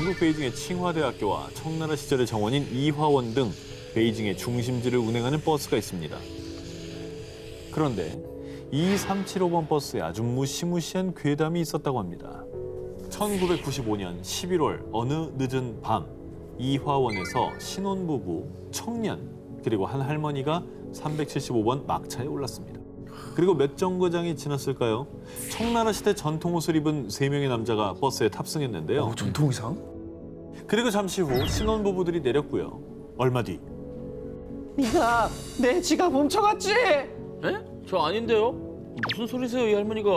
중국 베이징의 칭화대학교와 청나라 시절의 정원인 이화원 등 베이징의 중심지를 운행하는 버스가 있습니다. 그런데 이 375번 버스에 아주 무시무시한 괴담이 있었다고 합니다. 1995년 11월 어느 늦은 밤, 이화원에서 신혼부부, 청년, 그리고 한 할머니가 375번 막차에 올랐습니다. 그리고 몇 정거장이 지났을까요? 청나라 시대 전통 옷을 입은 3명의 남자가 버스에 탑승했는데요. 전통 의상? 그리고 잠시 후 신혼부부들이 내렸고요. 얼마 뒤 네가 내 지갑 훔쳐갔지? 에? 저 아닌데요? 무슨 소리세요, 이 할머니가?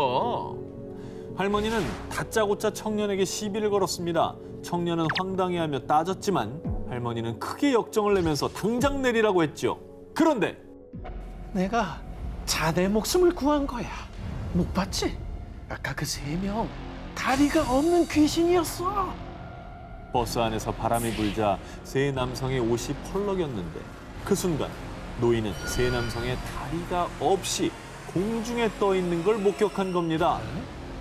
할머니는 다짜고짜 청년에게 시비를 걸었습니다. 청년은 황당해하며 따졌지만 할머니는 크게 역정을 내면서 당장 내리라고 했죠. 그런데 내가 자네 목숨을 구한 거야. 못 봤지? 아까 그 3명 다리가 없는 귀신이었어. 버스 안에서 바람이 불자 세 남성의 옷이 펄럭였는데 그 순간 노인은 세 남성의 다리가 없이 공중에 떠 있는 걸 목격한 겁니다.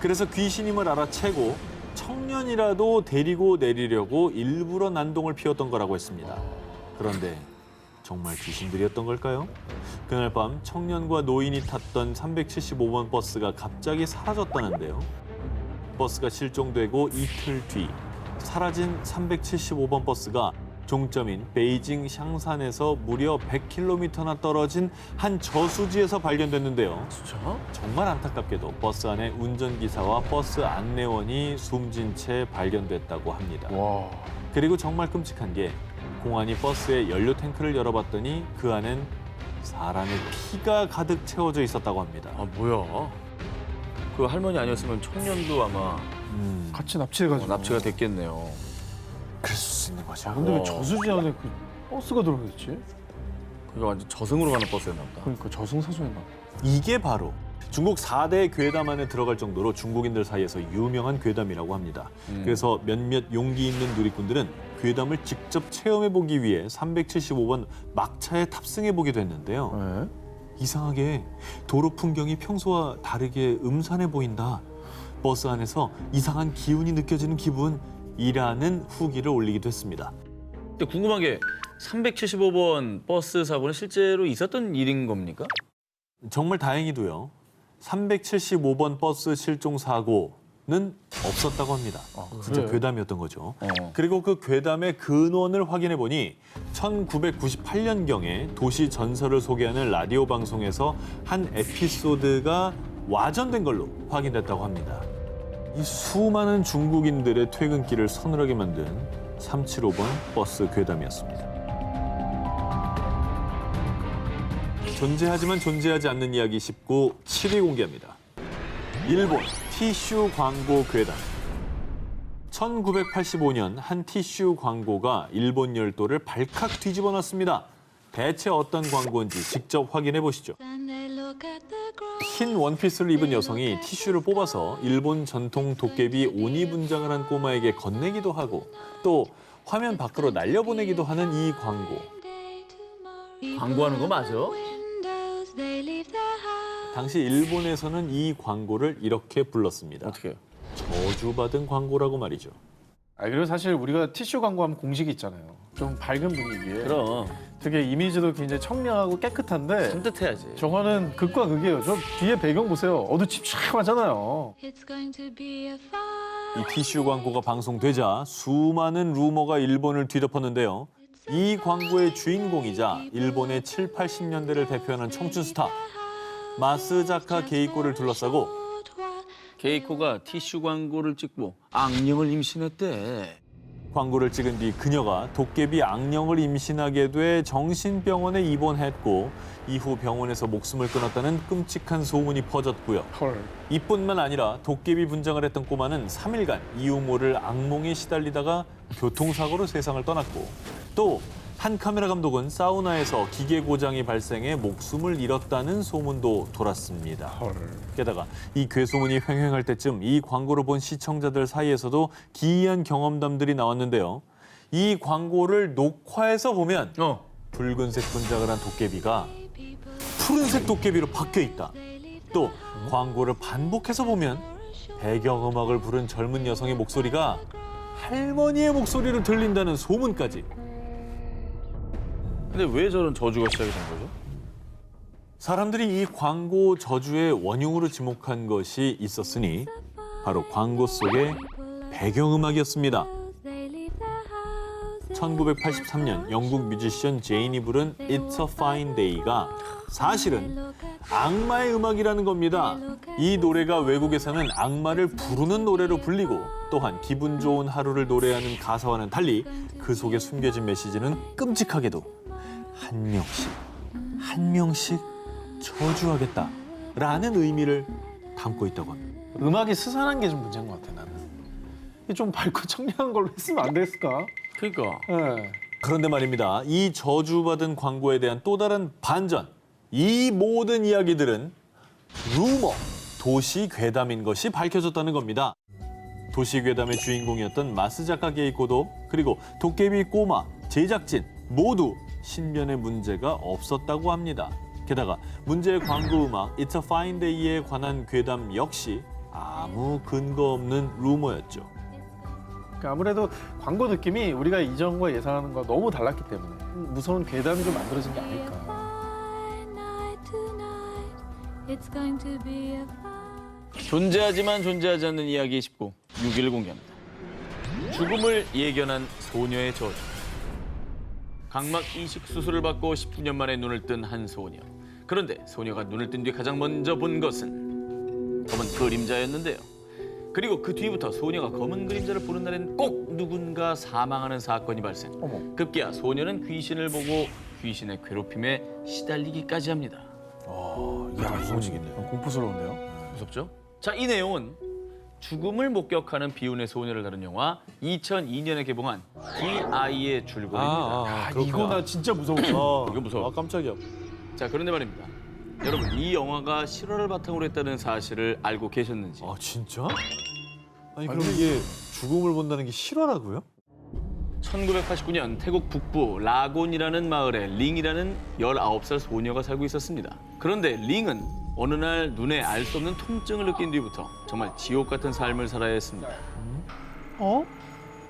그래서 귀신임을 알아채고 청년이라도 데리고 내리려고 일부러 난동을 피웠던 거라고 했습니다. 그런데 정말 귀신들이었던 걸까요? 그날 밤 청년과 노인이 탔던 375번 버스가 갑자기 사라졌다는데요. 버스가 실종되고 이틀 뒤 사라진 375번 버스가 종점인 베이징 샹산에서 무려 100km나 떨어진 한 저수지에서 발견됐는데요. 진짜? 정말 안타깝게도 버스 안에 운전기사와 버스 안내원이 숨진 채 발견됐다고 합니다. 와. 그리고 정말 끔찍한 게 공안이 버스의 연료 탱크를 열어봤더니 그 안엔 사람의 피가 가득 채워져 있었다고 합니다. 아, 뭐야? 그 할머니 아니었으면 청년도 아마 같이 납치해가지고. 납치가 됐겠네요. 그럴 수 있는 거죠. 근데 왜 어. 저수지 안에 그 버스가 들어있지? 그게 완전 저승으로 가는 버스였나 보다. 그러니까 저승사소였나? 이게 바로 중국 4대 괴담 안에 들어갈 정도로 중국인들 사이에서 유명한 괴담이라고 합니다. 그래서 몇몇 용기 있는 누리꾼들은 괴담을 직접 체험해보기 위해 375번 막차에 탑승해보기도 했는데요. 네. 이상하게 도로 풍경이 평소와 다르게 음산해 보인다. 버스 안에서 이상한 기운이 느껴지는 기분이라는 후기를 올리기도 했습니다. 근데 궁금한 게 375번 버스 사고는 실제로 있었던 일인 겁니까? 정말 다행히도요. 375번 버스 실종 사고는 없었다고 합니다. 진짜 그래요? 괴담이었던 거죠. 어. 그리고 그 괴담의 근원을 확인해 보니 1998년경에 도시 전설을 소개하는 라디오 방송에서 한 에피소드가 와전된 걸로 확인됐다고 합니다. 이 수많은 중국인들의 퇴근길을 서늘하게 만든 375번 버스 괴담이었습니다. 존재하지만 존재하지 않는 이야기 19 7위 공개합니다. 일본 티슈 광고 괴담. 1985년 한 티슈 광고가 일본 열도를 발칵 뒤집어 놨습니다. 대체 어떤 광고인지 직접 확인해 보시죠. 흰 원피스를 입은 여성이 티슈를 뽑아서 일본 전통 도깨비 오니 분장을 한 꼬마에게 건네기도 하고 또 화면 밖으로 날려보내기도 하는 이 광고. 광고하는 거 맞아? 당시 일본에서는 이 광고를 이렇게 불렀습니다. 어떻게 해요? 저주받은 광고라고 말이죠. 아 그리고 사실 우리가 티슈 광고하면 공식이 있잖아요. 좀 밝은 분위기에. 그럼 되게 이미지도 굉장히 청량하고 깨끗한데 산뜻해야지. 저거는 극과 극이에요. 저 뒤에 배경 보세요. 어두침침하잖아요. 이 티슈 광고가 방송되자 수많은 루머가 일본을 뒤덮었는데요. 이 광고의 주인공이자 일본의 7, 80년대를 대표하는 청춘 스타 마스자카 게이코를 둘러싸고 게이코가 티슈 광고를 찍고 악령을 임신했대. 광고를 찍은 뒤 그녀가 도깨비 악령을 임신하게 돼 정신병원에 입원했고 이후 병원에서 목숨을 끊었다는 끔찍한 소문이 퍼졌고요. 헐. 이뿐만 아니라 도깨비 분장을 했던 꼬마는 3일간 이유 모를 악몽에 시달리다가 교통사고로 세상을 떠났고 또 한 카메라 감독은 사우나에서 기계 고장이 발생해 목숨을 잃었다는 소문도 돌았습니다. 헐. 게다가 이 괴소문이 횡행할 때쯤 이 광고를 본 시청자들 사이에서도 기이한 경험담들이 나왔는데요. 이 광고를 녹화해서 보면 붉은색 분장을 한 도깨비가 푸른색 도깨비로 바뀌어 있다. 또 광고를 반복해서 보면 배경음악을 부른 젊은 여성의 목소리가 할머니의 목소리로 들린다는 소문까지. 근데 왜 저런 저주가 시작이 된 거죠? 사람들이 이 광고 저주의 원흉으로 지목한 것이 있었으니 바로 광고 속의 배경음악이었습니다. 1983년 영국 뮤지션 제인이 부른 It's a Fine Day가 사실은 악마의 음악이라는 겁니다. 이 노래가 외국에서는 악마를 부르는 노래로 불리고 또한 기분 좋은 하루를 노래하는 가사와는 달리 그 속에 숨겨진 메시지는 끔찍하게도 한 명씩 저주하겠다라는 의미를 담고 있다고 합니다. 음악이 스산한 게 좀 문제인 것 같아 나는. 이게 좀 밝고 청량한 걸로 했으면 안 됐을까? 그러니까 예. 그런데 말입니다. 이 저주받은 광고에 대한 또 다른 반전. 이 모든 이야기들은 루머, 도시 괴담인 것이 밝혀졌다는 겁니다. 도시 괴담의 주인공이었던 마스 작가 게이코도 그리고 도깨비 꼬마, 제작진 모두 신변의 문제가 없었다고 합니다. 게다가 문제의 광고 음악 It's a Fine Day에 관한 괴담 역시 아무 근거 없는 루머였죠. 그러니까 아무래도 광고 느낌이 우리가 이전과 예상하는 거 너무 달랐기 때문에 무서운 괴담이 좀 만들어진 게 아닐까. It's going to be a 존재하지만 존재하지 않는 이야기 19, 6일 공개합니다. 죽음을 예견한 소녀의 저주. 각막 이식 수술을 받고 10년 만에 눈을 뜬 한 소녀. 그런데 소녀가 눈을 뜬 뒤 가장 먼저 본 것은 검은 그림자였는데요. 그리고 그 뒤부터 소녀가 검은 그림자를 보는 날엔 꼭 누군가 사망하는 사건이 발생. 어머. 급기야 소녀는 귀신을 보고 귀신의 괴롭힘에 시달리기까지 합니다. 이게 무슨 얘기네요. 공포스러운데요? 무섭죠? 자, 이 내용은 죽음을 목격하는 비운의 소녀를 다룬 영화 2002년에 개봉한 D.I.의 줄거리입니다. 이거 나 진짜 무서웠어. 이거 무서워. 깜짝이야. 자, 그런데 말입니다. 여러분, 이 영화가 실화를 바탕으로 했다는 사실을 알고 계셨는지. 아 진짜? 아니 그럼 이게 죽음을 본다는 게 실화라고요? 1989년 태국 북부 라곤이라는 마을에 링이라는 19살 소녀가 살고 있었습니다. 그런데 링은 어느 날 눈에 알 수 없는 통증을 느낀 뒤부터 정말 지옥 같은 삶을 살아야 했습니다. 어?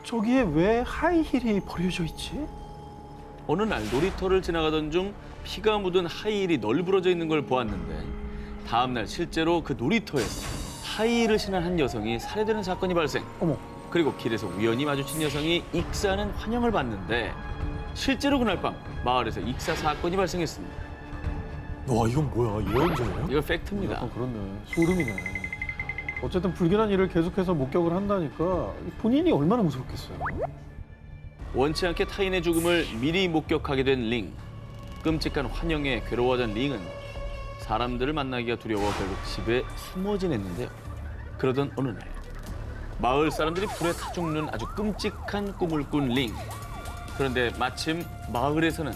저기에 왜 하이힐이 버려져 있지? 어느 날 놀이터를 지나가던 중 피가 묻은 하이힐이 널브러져 있는 걸 보았는데 다음 날 실제로 그 놀이터에서 하이힐을 신은 한 여성이 살해되는 사건이 발생. 어머. 그리고 길에서 우연히 마주친 여성이 익사하는 환영을 받는데 실제로 그날 밤 마을에서 익사 사건이 발생했습니다. 와 이건 뭐야? 예언자예요? 이거 팩트입니다. 그렇네. 소름이네. 어쨌든 불길한 일을 계속해서 목격을 한다니까 본인이 얼마나 무섭겠어요. 원치 않게 타인의 죽음을 미리 목격하게 된 링. 끔찍한 환영에 괴로워하던 링은 사람들을 만나기가 두려워 결국 집에 숨어 지냈는데요. 그러던 어느 날 마을 사람들이 불에 타 죽는 아주 끔찍한 꿈을 꾼 링. 그런데 마침 마을에서는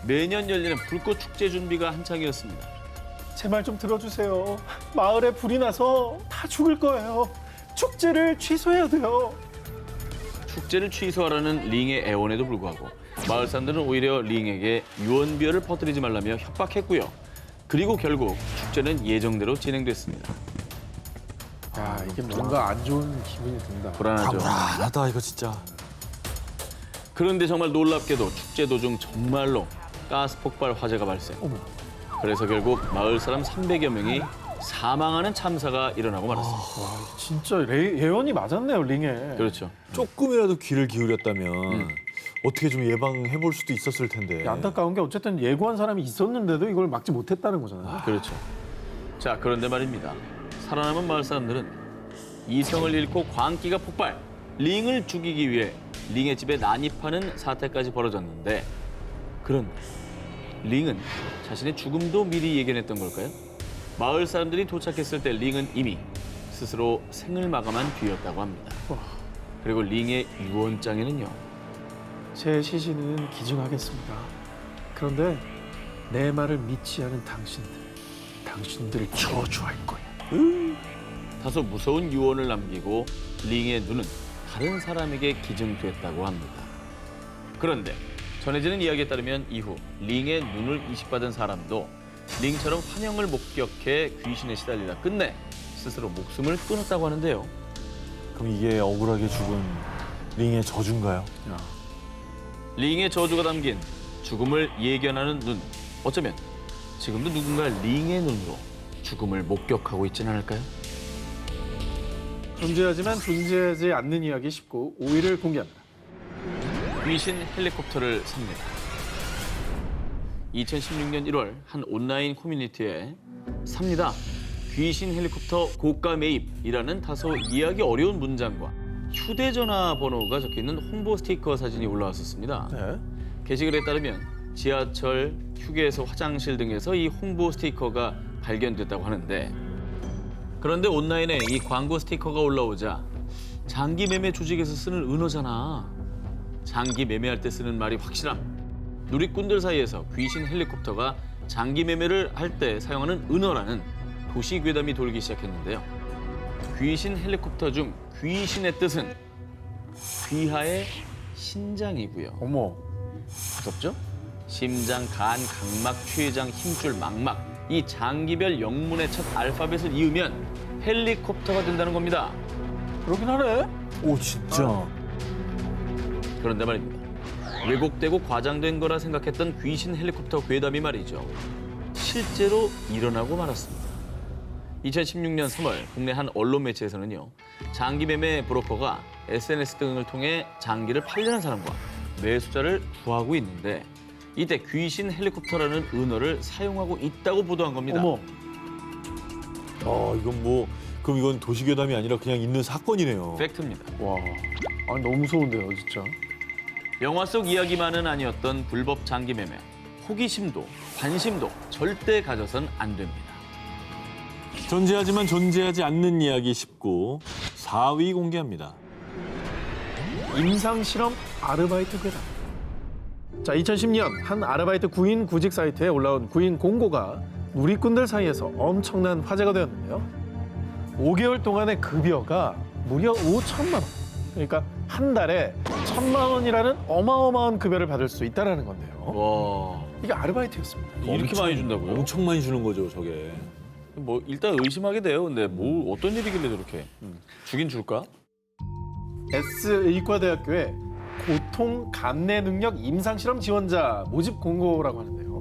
매년 열리는 불꽃 축제 준비가 한창이었습니다. 제 말 좀 들어주세요. 마을에 불이 나서 다 죽을 거예요. 축제를 취소해야 돼요. 축제를 취소하라는 링의 애원에도 불구하고 마을 사람들은 오히려 링에게 유언비어를 퍼뜨리지 말라며 협박했고요. 그리고 결국 축제는 예정대로 진행됐습니다. 야, 이게 뭔가 안 좋은 기분이 든다. 불안하죠. 불안하다 이거 진짜. 그런데 정말 놀랍게도 축제 도중 정말로 가스 폭발 화재가 발생. 어머. 그래서 결국 마을 사람 300여 명이 사망하는 참사가 일어나고 말았습니다. 와, 진짜 예언이 맞았네요, 링에. 그렇죠. 조금이라도 귀를 기울였다면 어떻게 좀 예방해 볼 수도 있었을 텐데. 안타까운 게 어쨌든 예고한 사람이 있었는데도 이걸 막지 못했다는 거잖아요. 그렇죠. 자, 그런데 말입니다. 살아남은 마을 사람들은 이성을 잃고 광기가 폭발, 링을 죽이기 위해 링의 집에 난입하는 사태까지 벌어졌는데 그런데 링은 자신의 죽음도 미리 예견했던 걸까요? 마을 사람들이 도착했을 때 링은 이미 스스로 생을 마감한 뒤였다고 합니다. 그리고 링의 유언장에는요. 제 시신은 기증하겠습니다. 그런데 내 말을 믿지 않은 당신들을 저주할 거야. 다소 무서운 유언을 남기고 링의 눈은 다른 사람에게 기증됐다고 합니다. 그런데 전해지는 이야기에 따르면 이후 링의 눈을 이식받은 사람도 링처럼 환영을 목격해 귀신에 시달리다 끝내 스스로 목숨을 끊었다고 하는데요. 그럼 이게 억울하게 죽은 링의 저주인가요? 링의 저주가 담긴 죽음을 예견하는 눈. 어쩌면 지금도 누군가 링의 눈으로 죽음을 목격하고 있진 않을까요? 존재하지만 존재하지 않는 이야기 19, 5위를 공개합니다. 귀신 헬리콥터를 삽니다. 2016년 1월 한 온라인 커뮤니티에 삽니다. 귀신 헬리콥터 고가 매입이라는 다소 이해하기 어려운 문장과 휴대전화 번호가 적혀있는 홍보 스티커 사진이 올라왔었습니다. 네. 게시글에 따르면 지하철, 휴게소, 화장실 등에서 이 홍보 스티커가 발견됐다고 하는데 그런데 온라인에 이 광고 스티커가 올라오자 장기 매매 조직에서 쓰는 은어잖아. 장기 매매할 때 쓰는 말이 확실함. 누리꾼들 사이에서 귀신 헬리콥터가 장기 매매를 할 때 사용하는 은어라는 도시 괴담이 돌기 시작했는데요. 귀신 헬리콥터 중 귀신의 뜻은 귀하의 신장이고요. 어머. 무섭죠? 심장, 간, 각막, 췌장, 힘줄, 망막 이 장기별 영문의 첫 알파벳을 이으면 헬리콥터가 된다는 겁니다. 그러긴 하네. 오 진짜. 그런데 말입니다. 왜곡되고 과장된 거라 생각했던 귀신 헬리콥터 괴담이 말이죠. 실제로 일어나고 말았습니다. 2016년 3월 국내 한 언론 매체에서는요. 장기 매매 브로커가 SNS 등을 통해 장기를 팔려는 사람과 매수자를 구하고 있는데 이때 귀신 헬리콥터라는 은어를 사용하고 있다고 보도한 겁니다. 어머. 이건 뭐 그럼 이건 도시괴담이 아니라 그냥 있는 사건이네요. 팩트입니다. 와. 아니, 너무 무서운데요, 진짜. 영화 속 이야기만은 아니었던 불법 장기 매매. 호기심도 관심도 절대 가져선 안 됩니다. 존재하지만 존재하지 않는 이야기 19, 4위 공개합니다. 임상실험 아르바이트 괴담. 자, 2010년 한 아르바이트 구인 구직 사이트에 올라온 구인 공고가 누리꾼들 사이에서 엄청난 화제가 되었는데요. 5개월 동안의 급여가 무려 5천만 원. 그러니까 한 달에 1,000만 원이라는 어마어마한 급여를 받을 수 있다는 건데요. 와, 이게 아르바이트였습니다. 이렇게 많이 준다고요? 엄청 많이 주는 거죠, 저게. 뭐 일단 의심하게 돼요. 근데 뭐 어떤 일이길래 저렇게 주긴 줄까? S의과대학교의 고통 감내 능력 임상실험 지원자 모집 공고라고 하는데요.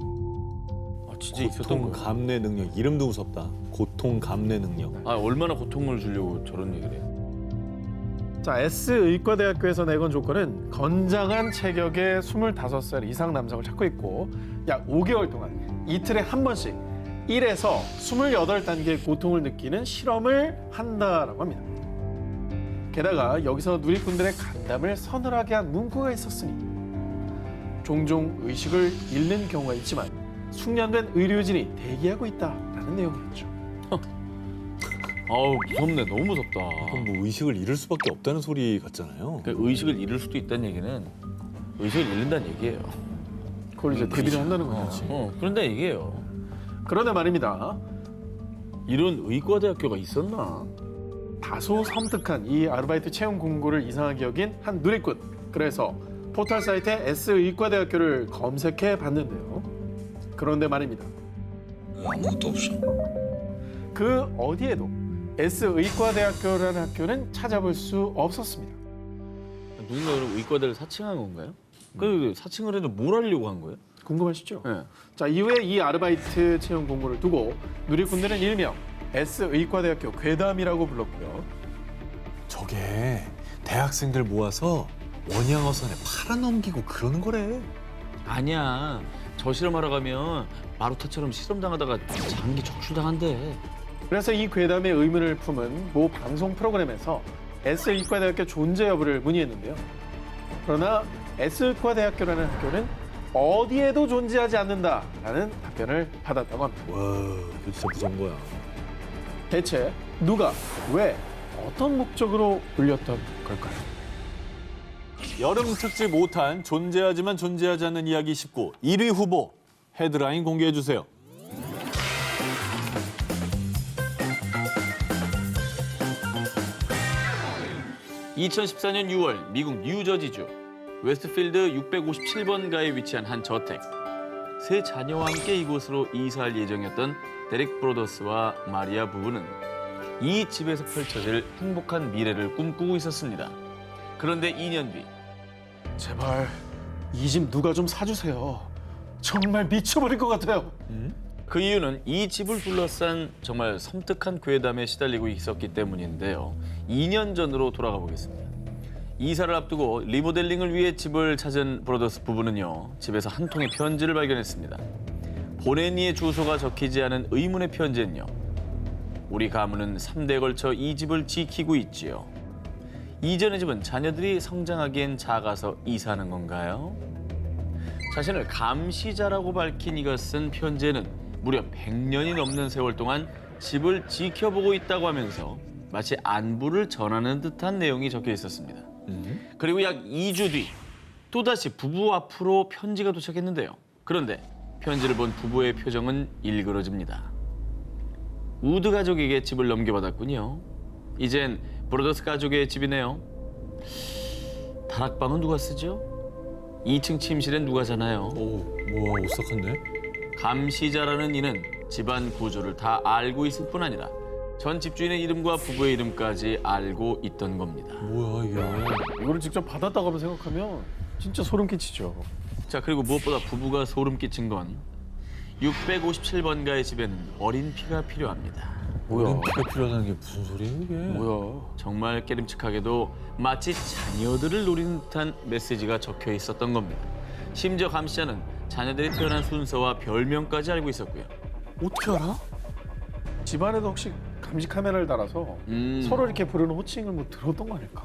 아, 진짜 있었던 고통 거야. 감내 능력. 이름도 무섭다. 고통 감내 능력. 아, 얼마나 고통을 주려고 저런 얘기를 해. 자, S의과대학교에서 내건 조건은 건장한 체격의 25살 이상 남성을 찾고 있고 약 5개월 동안 이틀에 한 번씩 1에서 28단계의 고통을 느끼는 실험을 한다라고 합니다. 게다가 여기서 누리꾼들의 간담을 서늘하게 한 문구가 있었으니 종종 의식을 잃는 경우가 있지만 숙련된 의료진이 대기하고 있다라는 내용이었죠. 아우, 무섭네. 너무 무섭다. 그럼 뭐 의식을 잃을 수밖에 없다는 소리 같잖아요. 그러니까 의식을 잃을 수도 있다는 얘기는 의식을 잃는다는 얘기예요. 그걸 이제 대비를 한다는 거죠. 그런데 얘기예요. 그런데 말입니다. 이런 의과대학교가 있었나? 다소 섬뜩한 이 아르바이트 채용 공고를 이상하게 여긴 한 누리꾼. 그래서 포털 사이트에 S의과대학교를 검색해 봤는데요. 그런데 말입니다. 아무것도 없어. 그 어디에도 S의과대학교라는 학교는 찾아볼 수 없었습니다. 누군가 그럼 의과대를 사칭한 건가요? 그 사칭을 해도 뭘 하려고 한 거예요? 궁금하시죠? 네. 자, 이후에 이 아르바이트 채용 공고를 두고 누리꾼들은 일명 S의과대학교 괴담이라고 불렀고요. 저게 대학생들 모아서 원양어선에 팔아넘기고 그러는 거래. 아니야. 저 실험하러 가면 마루타처럼 실험당하다가 장기 적출당한대. 그래서 이 괴담의 의문을 품은 모 방송 프로그램에서 S의과대학교 존재 여부를 문의했는데요. 그러나 S의과대학교라는 학교는 어디에도 존재하지 않는다라는 답변을 받았다고 합니다. 와, 이거 진짜 무서운 거야. 대체 누가, 왜, 어떤 목적으로 불렸던 걸까요? 여름 특집 5탄 존재하지만 존재하지 않는 이야기 19, 1위 후보 헤드라인 공개해 주세요. (2014년 6월) 미국 뉴저지주 웨스트필드 657번가에 위치한 한 저택. 세 자녀와 함께 이곳으로 이사할 예정이었던 데릭 브로더스와 마리아 부부는 이 집에서 펼쳐질 행복한 미래를 꿈꾸고 있었습니다. 그런데 2년 뒤 제발 이 집 누가 좀 사주세요. 정말 미쳐버릴 것 같아요. 그 이유는 이 집을 둘러싼 정말 섬뜩한 괴담에 시달리고 있었기 때문인데요. 2년 전으로 돌아가 보겠습니다. 이사를 앞두고 리모델링을 위해 집을 찾은 브로더스 부부는요. 집에서 한 통의 편지를 발견했습니다. 보낸 이의 주소가 적히지 않은 의문의 편지는요. 우리 가문은 3대에 걸쳐 이 집을 지키고 있지요. 이전의 집은 자녀들이 성장하기엔 작아서 이사하는 건가요? 자신을 감시자라고 밝힌 이가 쓴 편지에는 무려 100년이 넘는 세월 동안 집을 지켜보고 있다고 하면서 마치 안부를 전하는 듯한 내용이 적혀 있었습니다. 그리고 약 2주 뒤 또다시 부부 앞으로 편지가 도착했는데요. 그런데 편지를 본 부부의 표정은 일그러집니다. 우드 가족에게 집을 넘겨받았군요. 이젠 브로더스 가족의 집이네요. 다락방은 누가 쓰죠? 2층 침실엔 누가 자나요? 오, 뭐야, 오싹한데? 감시자라는 이는 집안 구조를 다 알고 있을 뿐 아니라 전 집주인의 이름과 부부의 이름까지 알고 있던 겁니다. 뭐야, 이게. 이거를 직접 받았다고 하면 생각하면 진짜 소름 끼치죠. 자, 그리고 무엇보다 부부가 소름 끼친 건 657번가의 집에는 어린 피가 필요합니다. 뭐야? 피가 필요하다는 게 무슨 소리예요, 이게? 뭐야? 정말 깨름칙하게도 마치 자녀들을 노리는 듯한 메시지가 적혀 있었던 겁니다. 심지어 감시자는 자녀들이 태어난 순서와 별명까지 알고 있었고요. 어떻게 알아? 집안에도 혹시 감시 카메라를 달아서 서로 이렇게 부르는 호칭을 뭐 들었던 거 아닐까?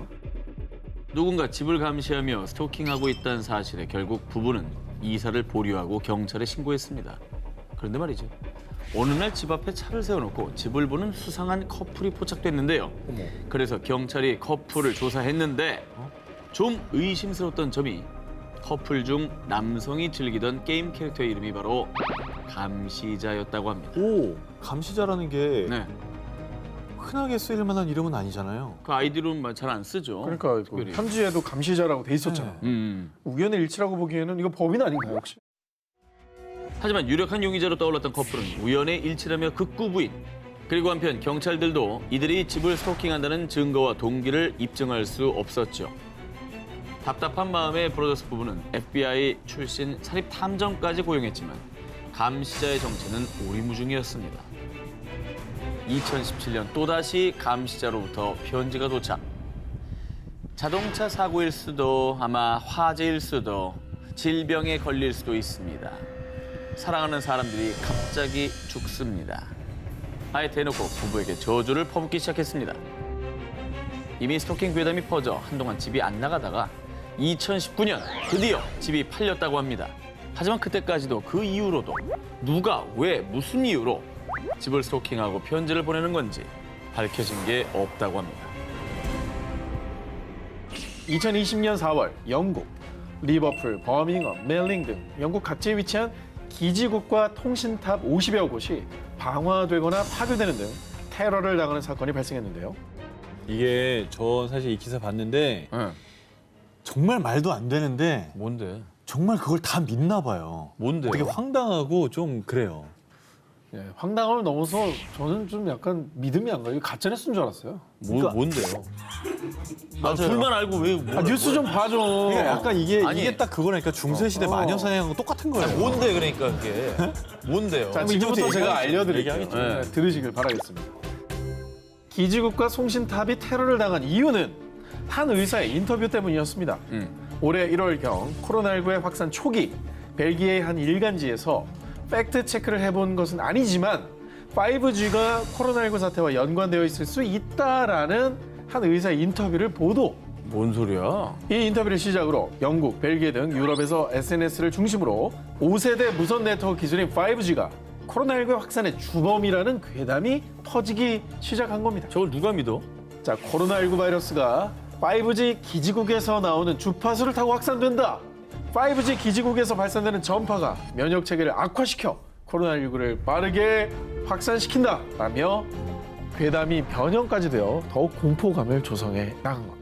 누군가 집을 감시하며 스토킹하고 있다는 사실에 결국 부부는 이사를 보류하고 경찰에 신고했습니다. 그런데 말이죠. 어느 날 집 앞에 차를 세워놓고 집을 보는 수상한 커플이 포착됐는데요. 그래서 경찰이 커플을 조사했는데 좀 의심스러웠던 점이 커플 중 남성이 즐기던 게임 캐릭터의 이름이 바로 감시자였다고 합니다. 오, 감시자라는 게 네, 흔하게 쓰일 만한 이름은 아니잖아요. 그 아이디로는 잘 안 쓰죠. 그러니까 그 특별히. 편지에도 감시자라고 돼 있었잖아요. 우연의 일치라고 보기에는 이거 법인 아닌가요 혹시? 하지만 유력한 용의자로 떠올랐던 커플은 우연의 일치라며 극구 부인. 그리고 한편 경찰들도 이들이 집을 스토킹한다는 증거와 동기를 입증할 수 없었죠. 답답한 마음에 브로더스 부부는 FBI 출신 사립 탐정까지 고용했지만 감시자의 정체는 오리무중이었습니다. 2017년 또다시 감시자로부터 편지가 도착. 자동차 사고일 수도 아마 화재일 수도 질병에 걸릴 수도 있습니다. 사랑하는 사람들이 갑자기 죽습니다. 아예 대놓고 부부에게 저주를 퍼붓기 시작했습니다. 이미 스토킹 괴담이 퍼져 한동안 집이 안 나가다가 2019년 드디어 집이 팔렸다고 합니다. 하지만 그때까지도 그 이후로도 누가 왜 무슨 이유로 집을 스토킹하고 편지를 보내는 건지 밝혀진 게 없다고 합니다. 2020년 4월 영국, 리버풀, 버밍엄, 멜링 등 영국 각지에 위치한 기지국과 통신탑 50여 곳이 방화되거나 파괴되는 등 테러를 당하는 사건이 발생했는데요. 이게 저 사실 이 기사 봤는데 정말 말도 안 되는데 뭔데? 정말 그걸 다 믿나 봐요. 뭔데요? 되게 황당하고 좀 그래요. 예, 황당함을 넘어서 저는 좀 약간 믿음이 안 가요. 이거 가짜 뉴스인 줄 알았어요. 뭔데요? 둘만 알고 왜 뉴스 좀 봐줘. 그러니까 약간 아니. 이게 딱 그거니까 중세시대 마녀사냥하고 똑같은 거예요. 뭔데 그러니까 그게 뭔데요? 자, 지금부터 제가 알려드릴게요. 얘기하겠죠. 네, 들으시길 바라겠습니다. 기지국과 송신탑이 테러를 당한 이유는 한 의사의 인터뷰 때문이었습니다. 올해 1월경 코로나19의 확산 초기 벨기에의 한 일간지에서 팩트 체크를 해본 것은 아니지만 5G가 코로나19 사태와 연관되어 있을 수 있다라는 한 의사의 인터뷰를 보도. 뭔 소리야? 이 인터뷰를 시작으로 영국, 벨기에 등 유럽에서 SNS를 중심으로 5세대 무선 네트워크 기술인 5G가 코로나19의 확산의 주범이라는 괴담이 퍼지기 시작한 겁니다. 저걸 누가 믿어? 자, 코로나19 바이러스가 5G 기지국에서 나오는 주파수를 타고 확산된다. 5G 기지국에서 발산되는 전파가 면역 체계를 악화시켜 코로나19를 빠르게 확산시킨다. 라며 괴담이 변형까지 되어 더욱 공포감을 조성해 나간 겁니다.